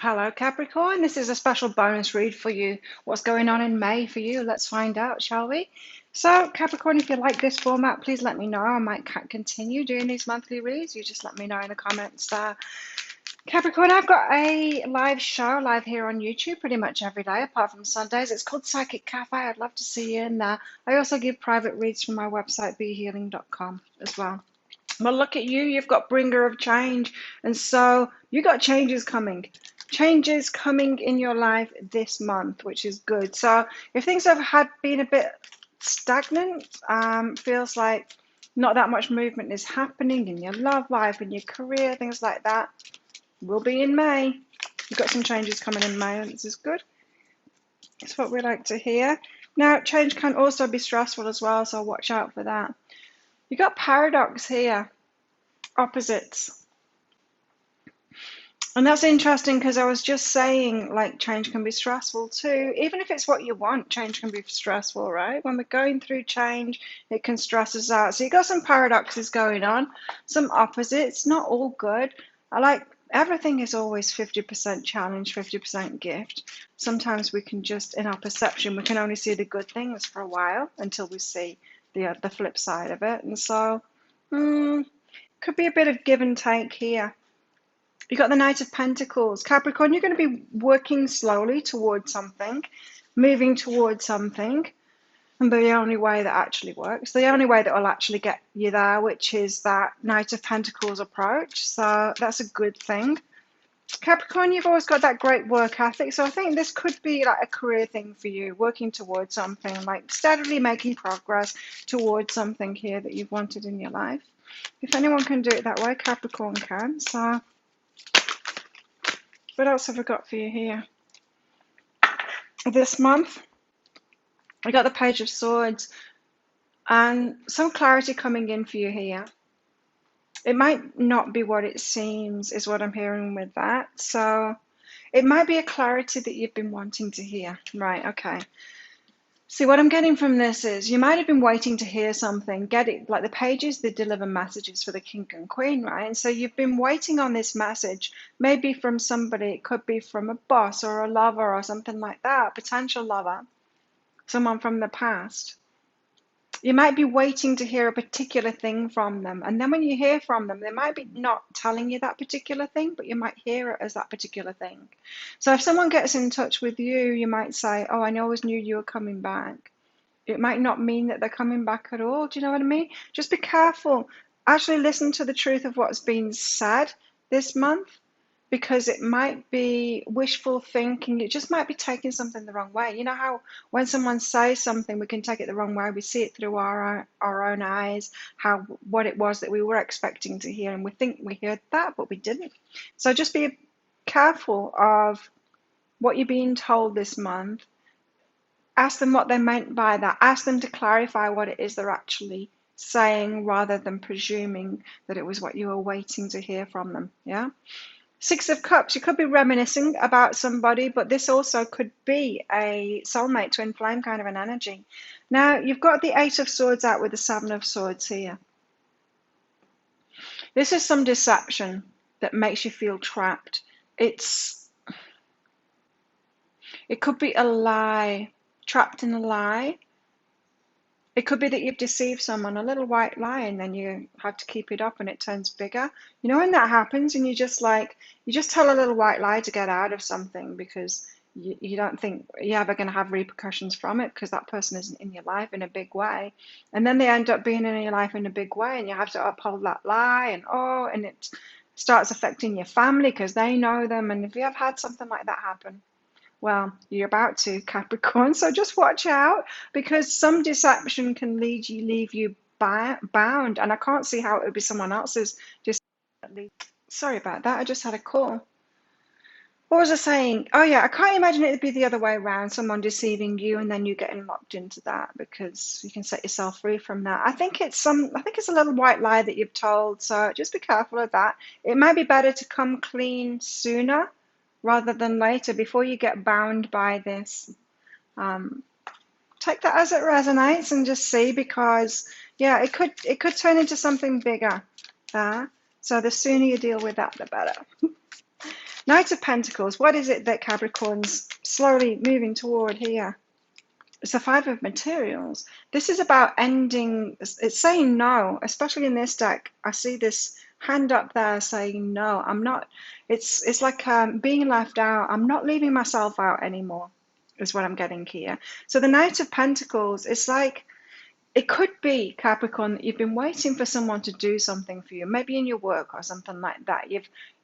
Hello, Capricorn. This is a special bonus read for you. What's going on in May for you? Let's find out, shall we? So, Capricorn, if you like this format, please let me know. I might continue doing these monthly reads. You just let me know in the comments there. Capricorn, I've got a live show live here on YouTube pretty much every day, apart from Sundays. It's called Psychic Cafe. I'd love to see you in there. I also give private reads from my website, behealing.com, as well. Well, look at you. You've got bringer of change. And so you got changes coming. Changes coming in your life this month, which is good. So if things have been a bit stagnant, feels like not that much movement is happening in your love life, in your career, things like that, will be in May. You've got some changes coming in May, and this is good. It's what we like to hear. Now, change can also be stressful as well, so watch out for that. You got paradox here, opposites. And that's interesting because I was just saying, like, change can be stressful too. Even if it's what you want, change can be stressful, right? When we're going through change, it can stress us out. So you got some paradoxes going on, some opposites, not all good. I like everything is always 50% challenge, 50% gift. Sometimes we can just, in our perception, we can only see the good things for a while until we see the flip side of it. And so, could be a bit of give and take here. You got the Knight of Pentacles. Capricorn, you're going to be working slowly towards something, moving towards something, and the only way that actually works, the only way that will actually get you there, which is that Knight of Pentacles approach. So that's a good thing. Capricorn, you've always got that great work ethic, so I think this could be like a career thing for you, working towards something, like steadily making progress towards something here that you've wanted in your life. If anyone can do it that way, Capricorn can. So what else have we got for you here? This month, we got the Page of Swords and some clarity coming in for you here. It might not be what it seems, is what I'm hearing with that. So it might be a clarity that you've been wanting to hear. Right, okay. See, what I'm getting from this is you might have been waiting to hear something, get it, like the pages, they deliver messages for the king and queen, right? And so you've been waiting on this message, maybe from somebody, it could be from a boss or a lover or something like that, potential lover, someone from the past. You might be waiting to hear a particular thing from them. And then when you hear from them, they might be not telling you that particular thing, but you might hear it as that particular thing. So if someone gets in touch with you, you might say, oh, I always knew you were coming back. It might not mean that they're coming back at all. Do you know what I mean? Just be careful. Actually listen to the truth of what's been said this month, because it might be wishful thinking. It just might be taking something the wrong way. You know how when someone says something, we can take it the wrong way. We see it through our own eyes, what it was that we were expecting to hear, and we think we heard that, but we didn't. So just be careful of what you're being told this month. Ask them what they meant by that. Ask them to clarify what it is they're actually saying, rather than presuming that it was what you were waiting to hear from them. Yeah. Six of Cups, you could be reminiscing about somebody, but this also could be a soulmate, twin flame kind of an energy. Now, you've got the Eight of Swords out with the Seven of Swords here. This is some deception that makes you feel trapped. It could be a lie, trapped in a lie. It could be that you've deceived someone, a little white lie, and then you have to keep it up and it turns bigger. You know when that happens and you just tell a little white lie to get out of something because you don't think you're ever going to have repercussions from it because that person isn't in your life in a big way. And then they end up being in your life in a big way and you have to uphold that lie, and it starts affecting your family because they know them. And if you have had something like that happen, well, you're about to, Capricorn, so just watch out, because some deception can leave you bound, and I can't see how it would be someone else's. Sorry about that, I just had a call. What was I saying? Oh yeah, I can't imagine it would be the other way around, someone deceiving you and then you getting locked into that, because you can set yourself free from that. I think it's a little white lie that you've told, so just be careful of that. It might be better to come clean sooner rather than later, before you get bound by this. Take that as it resonates and just see, because yeah, it could turn into something bigger there. So the sooner you deal with that, the better. Knight of Pentacles. What is it that Capricorn's slowly moving toward here? It's the Five of Materials. This is about ending, it's saying no, especially in this deck. I see this hand up there saying no. I'm not, it's like being left out. I'm not leaving myself out anymore, is what I'm getting here. So the Knight of Pentacles, it's like, it could be, Capricorn, that you've been waiting for someone to do something for you, maybe in your work or something like that.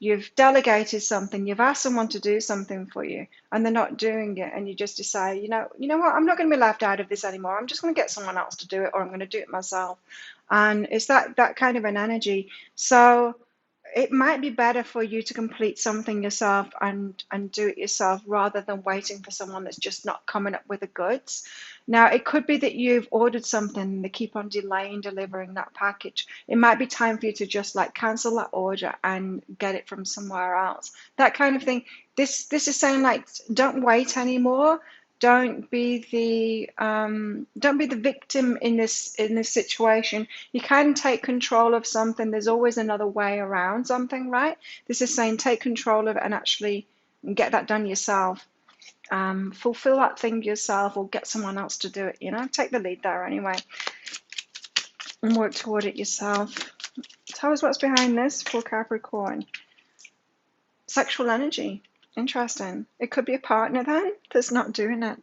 You've delegated something, you've asked someone to do something for you, and they're not doing it, and you just decide, you know what, I'm not going to be left out of this anymore. I'm just going to get someone else to do it, or I'm going to do it myself. And it's that kind of an energy. So it might be better for you to complete something yourself and do it yourself rather than waiting for someone that's just not coming up with the goods. Now, it could be that you've ordered something and they keep on delaying delivering that package. It might be time for you to just like cancel that order and get it from somewhere else. That kind of thing. This is saying like, don't wait anymore. Don't be the victim in this situation. You can take control of something. There's always another way around something, right? This is saying take control of it and actually get that done yourself. Fulfill that thing yourself, or get someone else to do it. Take the lead there anyway, and work toward it yourself. Tell us what's behind this for Capricorn. Sexual energy. Interesting. It could be a partner then that's not doing it,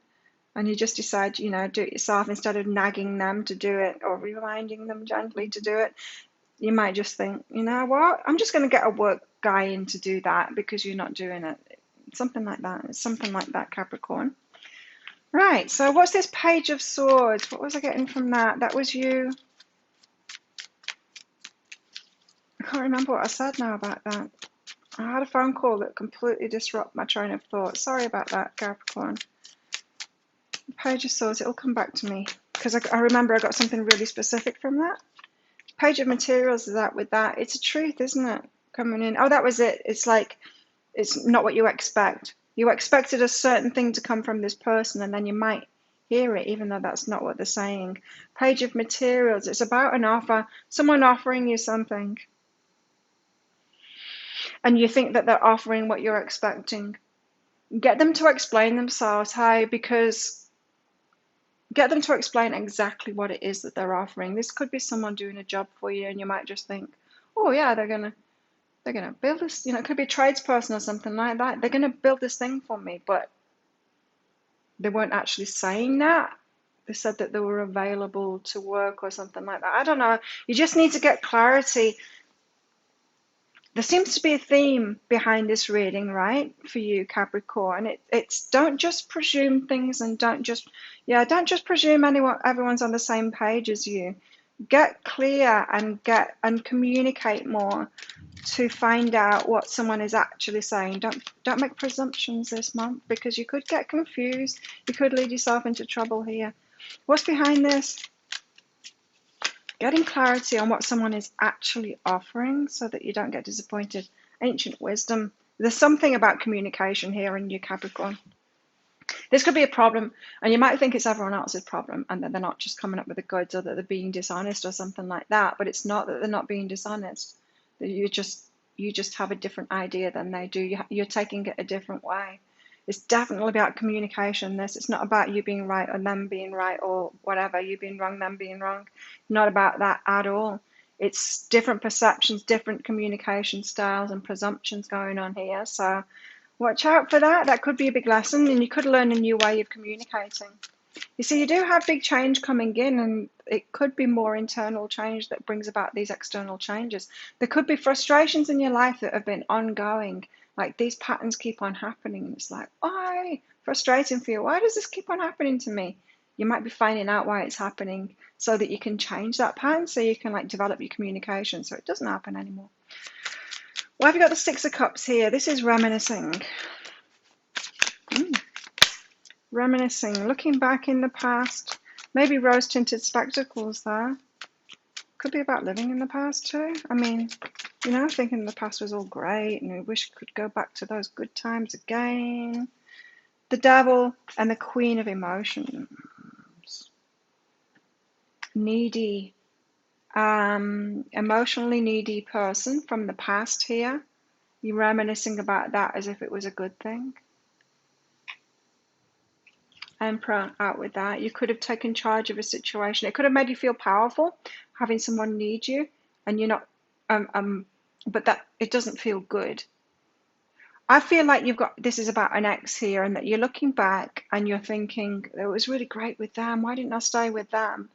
and you just decide, do it yourself instead of nagging them to do it or reminding them gently to do it. You might just think, you know what, I'm just going to get a work guy in to do that because you're not doing it. Something like that. It's something like that, Capricorn. Right, so what's this Page of Swords? What was I getting from that? That was you. I can't remember what I said now about that. I had a phone call that completely disrupted my train of thought. Sorry about that, Capricorn. Page of Swords, it'll come back to me because I remember I got something really specific from that. Page of Materials is that with that. It's a truth, isn't it? Coming in. Oh, that was it. It's like, it's not what you expect. You expected a certain thing to come from this person, and then you might hear it, even though that's not what they're saying. Page of Materials, it's about an offer, someone offering you something. And you think that they're offering what you're expecting. Get them to explain themselves, because get them to explain exactly what it is that they're offering. This could be someone doing a job for you, and you might just think, oh yeah, they're gonna build this, it could be a tradesperson or something like that. They're gonna build this thing for me, but they weren't actually saying that. They said that they were available to work or something like that. I don't know. You just need to get clarity. There seems to be a theme behind this reading, right, for you, Capricorn. It's don't just presume things, and don't just presume everyone's on the same page as you. Get clear and communicate more to find out what someone is actually saying. Don't make presumptions this month, because you could get confused. You could lead yourself into trouble here. What's behind this? Getting clarity on what someone is actually offering so that you don't get disappointed. Ancient wisdom. There's something about communication here in you, Capricorn. This could be a problem, and you might think it's everyone else's problem, and that they're not just coming up with the goods, or that they're being dishonest or something like that. But it's not that they're not being dishonest. You just have a different idea than they do. You're taking it a different way. It's definitely about communication. It's not about you being right or them being right, or whatever, you being wrong, them being wrong. Not about that at all. It's different perceptions, different communication styles and presumptions going on here. So watch out for that. That could be a big lesson, and you could learn a new way of communicating. You see, you do have big change coming in, and it could be more internal change that brings about these external changes. There could be frustrations in your life that have been ongoing. Like, these patterns keep on happening, and it's like, why? Frustrating for you. Why does this keep on happening to me? You might be finding out why it's happening so that you can change that pattern, so you can develop your communication so it doesn't happen anymore. Why have you got the Six of Cups here? This is reminiscing. Reminiscing, looking back in the past. Maybe rose-tinted spectacles there. Could be about living in the past too. I mean, thinking the past was all great and we wish we could go back to those good times again. The Devil and the Queen of Emotions. Needy, emotionally needy person from the past here. You're reminiscing about that as if it was a good thing. Emperor out with that. You could have taken charge of a situation. It could have made you feel powerful, having someone need you, and you're not, but that it doesn't feel good. I feel like you've got, this is about an ex here, and that you're looking back and you're thinking, it was really great with them. Why didn't I stay with them?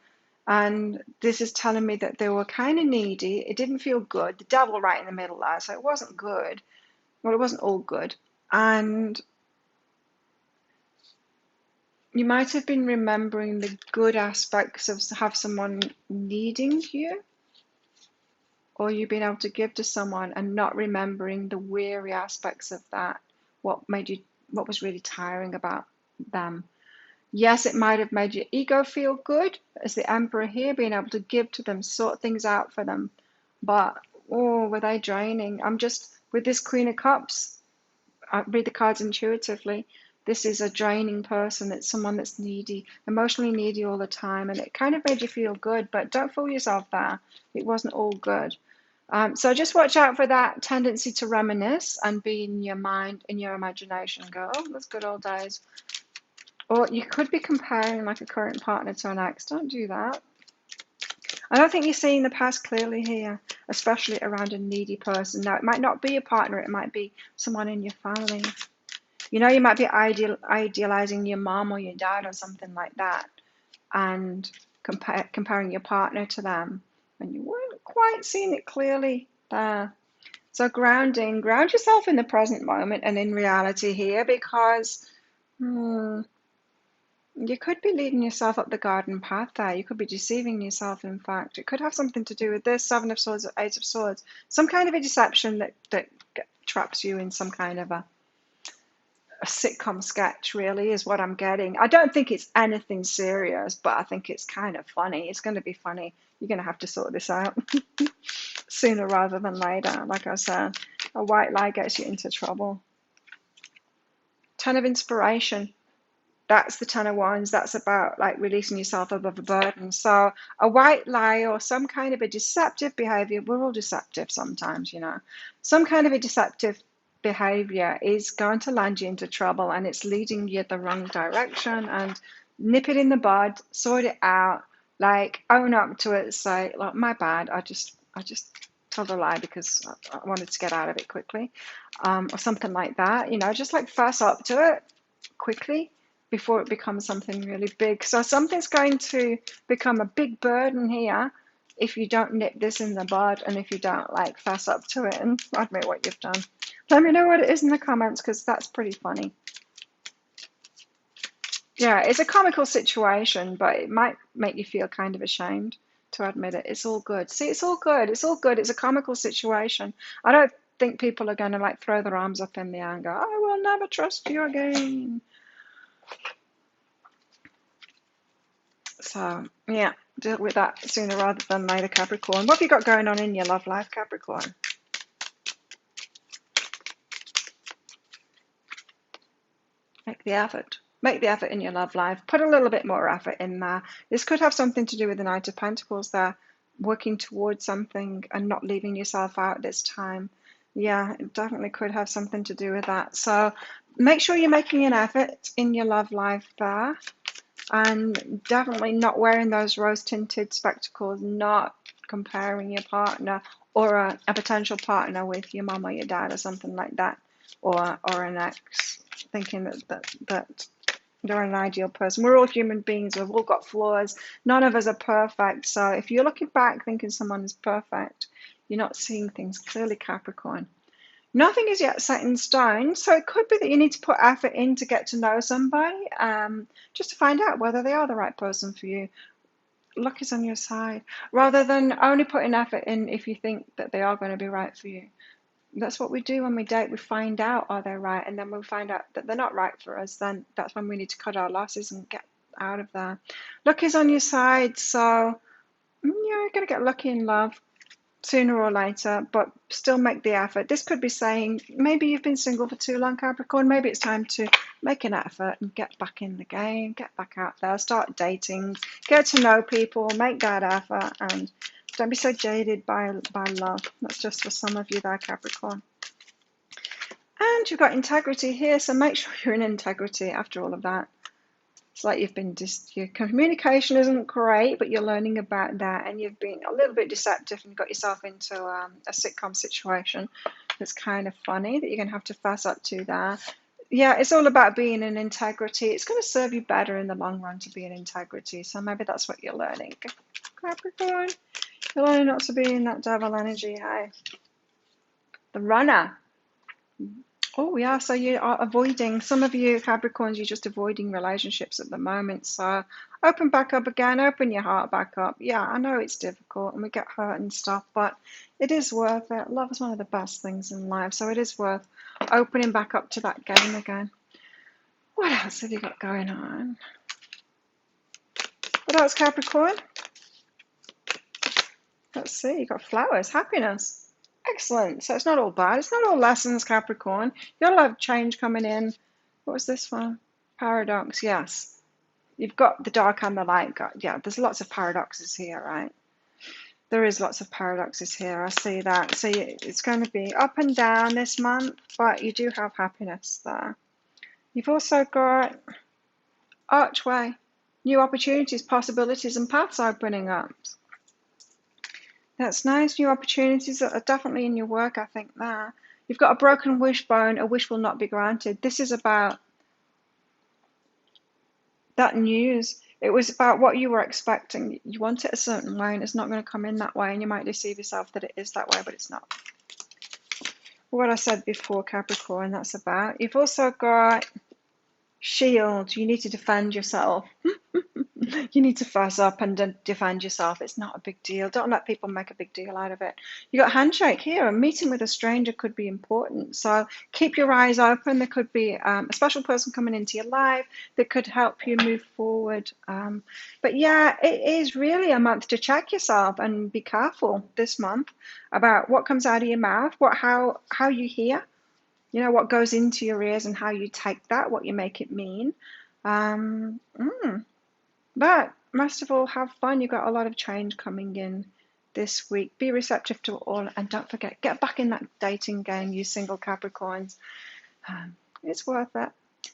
And this is telling me that they were kind of needy. It didn't feel good. The devil right in the middle there, so it wasn't good. Well, it wasn't all good. And you might have been remembering the good aspects of have someone needing you, or you've been able to give to someone and not remembering the weary aspects of that. What was really tiring about them. Yes, it might have made your ego feel good as the Emperor here, being able to give to them, sort things out for them. But, oh, were they draining? I'm just, with this Queen of Cups, I read the cards intuitively. This is a draining person. It's someone that's needy, emotionally needy all the time. And it kind of made you feel good, but don't fool yourself there. It wasn't all good. So just watch out for that tendency to reminisce and be in your mind, in your imagination, and go, oh, those good old days. Or you could be comparing like a current partner to an ex. Don't do that. I don't think you're seeing the past clearly here, especially around a needy person. Now, it might not be a partner. It might be someone in your family. You know, you might be idealizing your mom or your dad or something like that, and comparing your partner to them. And you weren't quite seeing it clearly there. So ground yourself in the present moment and in reality here, because you could be leading yourself up the garden path there. You could be deceiving yourself, in fact. It could have something to do with this, Seven of Swords or Eight of Swords. Some kind of a deception that traps you in some kind of a sitcom sketch, really, is what I'm getting. I don't think it's anything serious, but I think it's kind of funny. It's going to be funny. You're going to have to sort this out sooner rather than later. Like I said, a white lie gets you into trouble. Ten of Inspiration. That's the Ten of Wands. That's about like releasing yourself above a burden. So a white lie or some kind of a deceptive behavior, we're all deceptive sometimes, you know. Some kind of a deceptive behavior is going to land you into trouble, and it's leading you the wrong direction. And nip it in the bud, sort it out, like own up to it, say, like, my bad, I just told a lie because I wanted to get out of it quickly, or something like that, you know, just like fess up to it quickly before it becomes something really big. So something's going to become a big burden here if you don't nip this in the bud, and if you don't like fess up to it and admit what you've done. Let me know what it is in the comments, because that's pretty funny. Yeah, it's a comical situation, but it might make you feel kind of ashamed to admit it. It's all good. See, it's all good. It's all good. It's a comical situation. I don't think people are going to like throw their arms up in the air and go, I will never trust you again. So, yeah, deal with that sooner rather than later, Capricorn. What have you got going on in your love life, Capricorn? Make the effort. Make the effort in your love life. Put a little bit more effort in there. This could have something to do with the Knight of Pentacles there, working towards something and not leaving yourself out this time. Yeah, it definitely could have something to do with that. So make sure you're making an effort in your love life there. And definitely not wearing those rose-tinted spectacles, not comparing your partner or a potential partner with your mum or your dad or something like that, or an ex, thinking that they're an ideal person. We're all human beings. We've all got flaws. None of us are perfect. So if you're looking back thinking someone is perfect, you're not seeing things clearly, Capricorn. Nothing is yet set in stone, so it could be that you need to put effort in to get to know somebody, just to find out whether they are the right person for you. Luck is on your side, rather than only putting effort in if you think that they are going to be right for you. That's what we do when we date. We find out, are they right? And then when we find out that they're not right for us, then that's when we need to cut our losses and get out of there. Luck is on your side, so you're going to get lucky in love sooner or later, but still make the effort. This could be saying maybe you've been single for too long, Capricorn. Maybe it's time to make an effort and get back in the game, get back out there, start dating, get to know people, make that effort, and don't be so jaded by love. That's just for some of you there, Capricorn. And you've got integrity here, so make sure you're in integrity after all of that. It's like you've been your communication isn't great, but you're learning about that, and you've been a little bit deceptive and got yourself into a sitcom situation that's kind of funny that you're going to have to fess up to there. Yeah, it's all about being in integrity. It's going to serve you better in the long run to be in integrity. So maybe that's what you're learning. Capricorn, you're learning not to be in that devil energy, hey? The runner. Oh, yeah, so you are avoiding, some of you Capricorns, you're just avoiding relationships at the moment. So open back up again, open your heart back up. Yeah, I know it's difficult and we get hurt and stuff, but it is worth it. Love is one of the best things in life, so it is worth opening back up to that game again. What else have you got going on? What else, Capricorn? Let's see, you got flowers, happiness. Excellent. So it's not all bad. It's not all lessons, Capricorn. You'll have change coming in. What was this one? Paradox, yes. You've got the dark and the light. Yeah, there's lots of paradoxes here, right? There is lots of paradoxes here. I see that. So it's going to be up and down this month, but you do have happiness there. You've also got archway, new opportunities, possibilities, and paths opening up. That's nice. New opportunities are definitely in your work, I think, there. You've got a broken wishbone. A wish will not be granted. This is about that news. It was about what you were expecting. You want it a certain way, and it's not going to come in that way, and you might deceive yourself that it is that way, but it's not. What I said before, Capricorn, that's about. You've also got shield. You need to defend yourself. You need to fess up and defend yourself. It's not a big deal. Don't let people make a big deal out of it. You got handshake here. A meeting with a stranger could be important. So keep your eyes open. There could be a special person coming into your life that could help you move forward. But yeah, it is really a month to check yourself and be careful this month about what comes out of your mouth, how you hear, you know, what goes into your ears and how you take that, what you make it mean. But most of all, have fun. You've got a lot of change coming in this week. Be receptive to it all, and don't forget, get back in that dating game, you single Capricorns. It's worth it.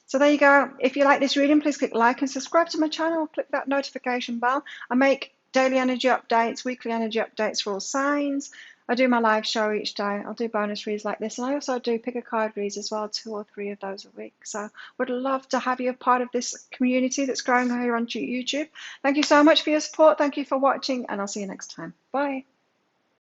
So there you go. If you like this reading, please click like and subscribe to my channel. Click that notification bell. I make daily energy updates, weekly energy updates for all signs. I do my live show each day. I'll do bonus reads like this. And I also do pick a card reads as well, 2 or 3 of those a week. So would love to have you a part of this community that's growing here on YouTube. Thank you so much for your support. Thank you for watching, and I'll see you next time. Bye.